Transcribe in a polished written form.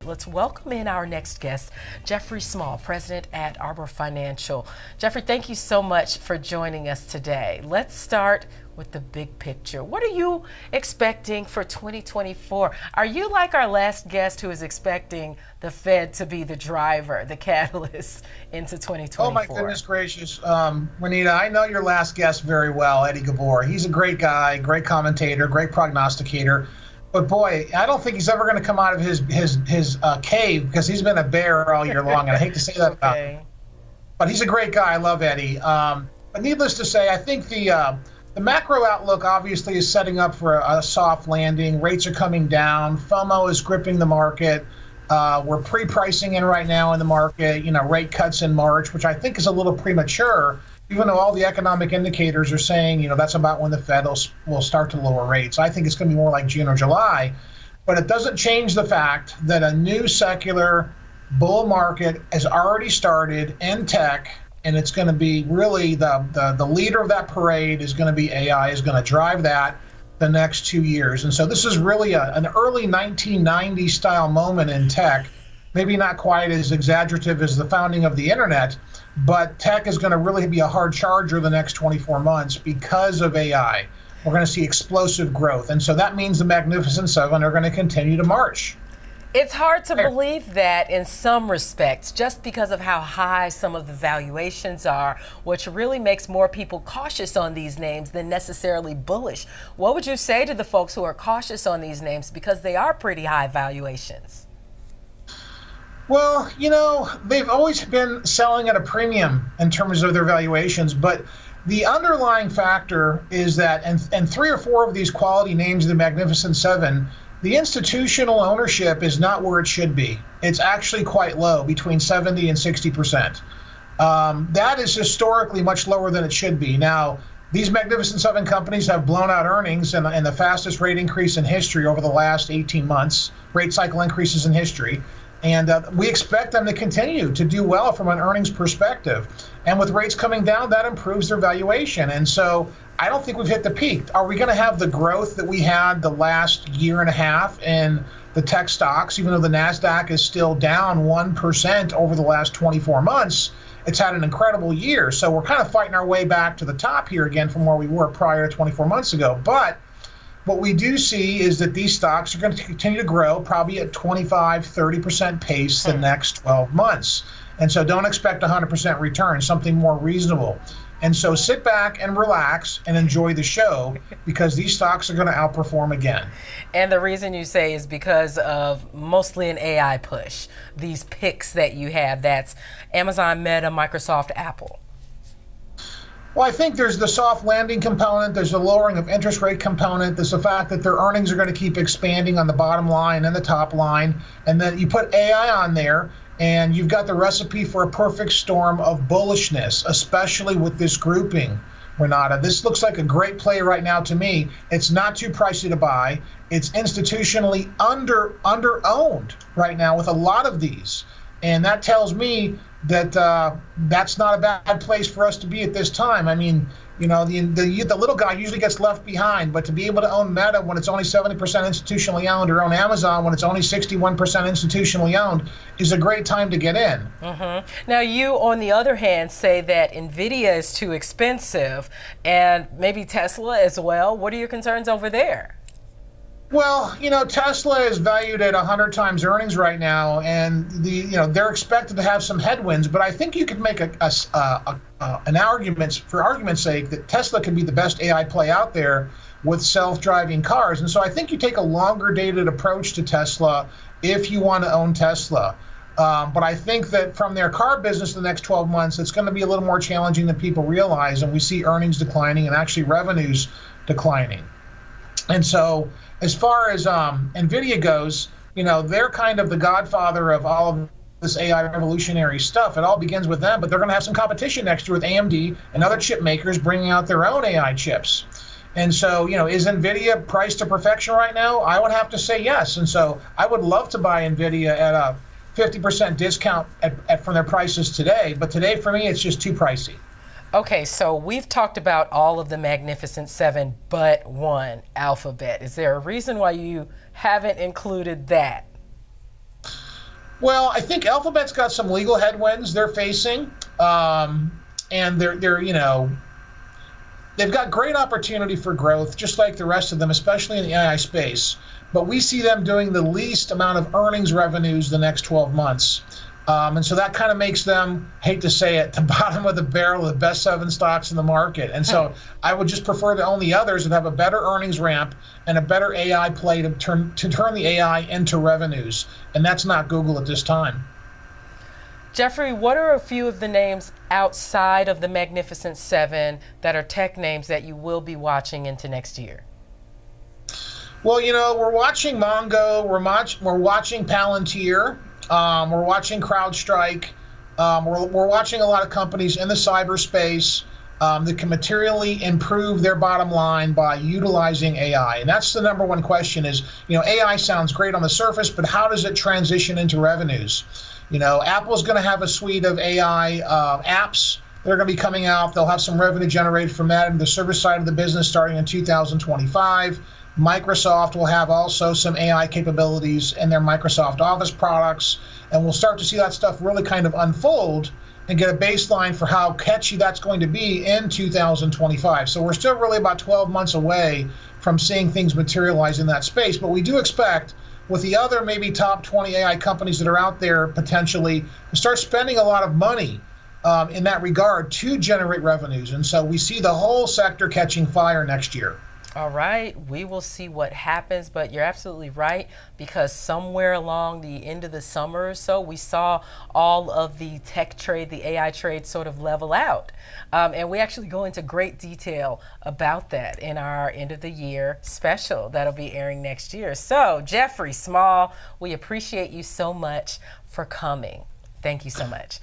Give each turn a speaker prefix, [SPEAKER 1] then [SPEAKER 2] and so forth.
[SPEAKER 1] Let's welcome in our next guest, Jeffrey Small, President at Arbor Financial. Jeffrey, thank you so much for joining us today. Let's start with the big picture. What are you expecting for 2024? Are you like our last guest who is expecting the Fed to be the driver, the catalyst into 2024?
[SPEAKER 2] Oh my goodness gracious. Juanita, I know your last guest very well, Eddie Gabor. He's a great guy, great commentator, great prognosticator. But boy, I don't think he's ever going to come out of his cave, because he's been a bear all year long, and I hate to say that about him. But he's a great guy. I love Eddie. But needless to say, I think the macro outlook obviously is setting up for a soft landing. Rates are coming down. FOMO is gripping the market. We're pre-pricing in right now in the market, rate cuts in March, which I think is a little premature, even though all the economic indicators are saying, that's about when the Fed will start to lower rates. I think it's going to be more like June or July. But it doesn't change the fact that a new secular bull market has already started in tech, and it's going to be really the leader of that parade is going to be AI, is going to drive that the next 2 years. And so this is really an early 1990s style moment in tech, maybe not quite as exaggerative as the founding of the internet, but tech is going to really be a hard charger the next 24 months because of AI. We're going to see explosive growth. And so that means the Magnificent Seven are going to continue to march.
[SPEAKER 1] It's hard to believe that in some respects, just because of how high some of the valuations are, which really makes more people cautious on these names than necessarily bullish. What would you say to the folks who are cautious on these names because they are pretty high valuations?
[SPEAKER 2] Well, they've always been selling at a premium in terms of their valuations, but the underlying factor is that, and 3 or 4 of these quality names, the Magnificent Seven, the institutional ownership is not where it should be. It's actually quite low, between 70 and 60%. That is historically much lower than it should be. Now, these Magnificent Seven companies have blown out earnings and the fastest rate increase in history over the last 18 months, rate cycle increases in history. And we expect them to continue to do well from an earnings perspective. And with rates coming down, that improves their valuation. And so I don't think we've hit the peak. Are we going to have the growth that we had the last year and a half in the tech stocks, even though the NASDAQ is still down 1% over the last 24 months? It's had an incredible year. So we're kind of fighting our way back to the top here again from where we were prior to 24 months ago. But what we do see is that these stocks are going to continue to grow, probably at 25, 30% pace the next 12 months. And so don't expect 100% return, something more reasonable. And so sit back and relax and enjoy the show, because these stocks are going to outperform again.
[SPEAKER 1] And the reason you say is because of mostly an AI push, these picks that you have, that's Amazon, Meta, Microsoft, Apple.
[SPEAKER 2] Well, I think there's the soft landing component, there's the lowering of interest rate component, there's the fact that their earnings are going to keep expanding on the bottom line and the top line, and then you put AI on there, and you've got the recipe for a perfect storm of bullishness, especially with this grouping, Renata. This looks like a great play right now to me. It's not too pricey to buy. It's institutionally under-owned right now with a lot of these. And that tells me that that's not a bad place for us to be at this time. I mean, the little guy usually gets left behind, but to be able to own Meta when it's only 70% institutionally owned, or own Amazon when it's only 61% institutionally owned, is a great time to get in.
[SPEAKER 1] Now, you, on the other hand, say that NVIDIA is too expensive, and maybe Tesla as well. What are your concerns over there?
[SPEAKER 2] Well, Tesla is valued at 100 times earnings right now, and they're expected to have some headwinds. But I think you could make an argument, for argument's sake, that Tesla could be the best AI play out there with self-driving cars. And so I think you take a longer-dated approach to Tesla if you want to own Tesla. But I think that from their car business the next 12 months, it's going to be a little more challenging than people realize, and we see earnings declining and actually revenues declining. And so as far as NVIDIA goes, they're kind of the godfather of all of this AI revolutionary stuff. It all begins with them, but they're going to have some competition next year with AMD and other chip makers bringing out their own AI chips. And so, is NVIDIA priced to perfection right now? I would have to say yes. And so I would love to buy NVIDIA at a 50% discount from their prices today. But today, for me, it's just too pricey.
[SPEAKER 1] Okay, so we've talked about all of the Magnificent Seven but one, Alphabet. Is there a reason why you haven't included that?
[SPEAKER 2] Well, I think Alphabet's got some legal headwinds they're facing, and they're they've got great opportunity for growth, just like the rest of them, especially in the AI space. But we see them doing the least amount of earnings revenues the next 12 months. And so that kind of makes them, hate to say it, the bottom of the barrel of the best 7 stocks in the market. And so I would just prefer to own the others that have a better earnings ramp and a better AI play to turn the AI into revenues. And that's not Google at this time.
[SPEAKER 1] Jeffrey, what are a few of the names outside of the Magnificent Seven that are tech names that you will be watching into next year?
[SPEAKER 2] Well, we're watching Mongo, we're watching Palantir, we're watching CrowdStrike, we're watching a lot of companies in the cyberspace that can materially improve their bottom line by utilizing AI. And that's the number one question is, AI sounds great on the surface, but how does it transition into revenues? Apple's going to have a suite of AI apps that are going to be coming out. They'll have some revenue generated from that in the service side of the business starting in 2025. Microsoft will have also some AI capabilities in their Microsoft Office products, and we'll start to see that stuff really kind of unfold and get a baseline for how catchy that's going to be in 2025. So we're still really about 12 months away from seeing things materialize in that space, but we do expect with the other maybe top 20 AI companies that are out there potentially to start spending a lot of money in that regard to generate revenues. And so we see the whole sector catching fire next year.
[SPEAKER 1] All right, we will see what happens, but you're absolutely right, because somewhere along the end of the summer or so, we saw all of the tech trade, the AI trade sort of level out. And we actually go into great detail about that in our end of the year special that'll be airing next year. So, Jeffrey Small, we appreciate you so much for coming. Thank you so much.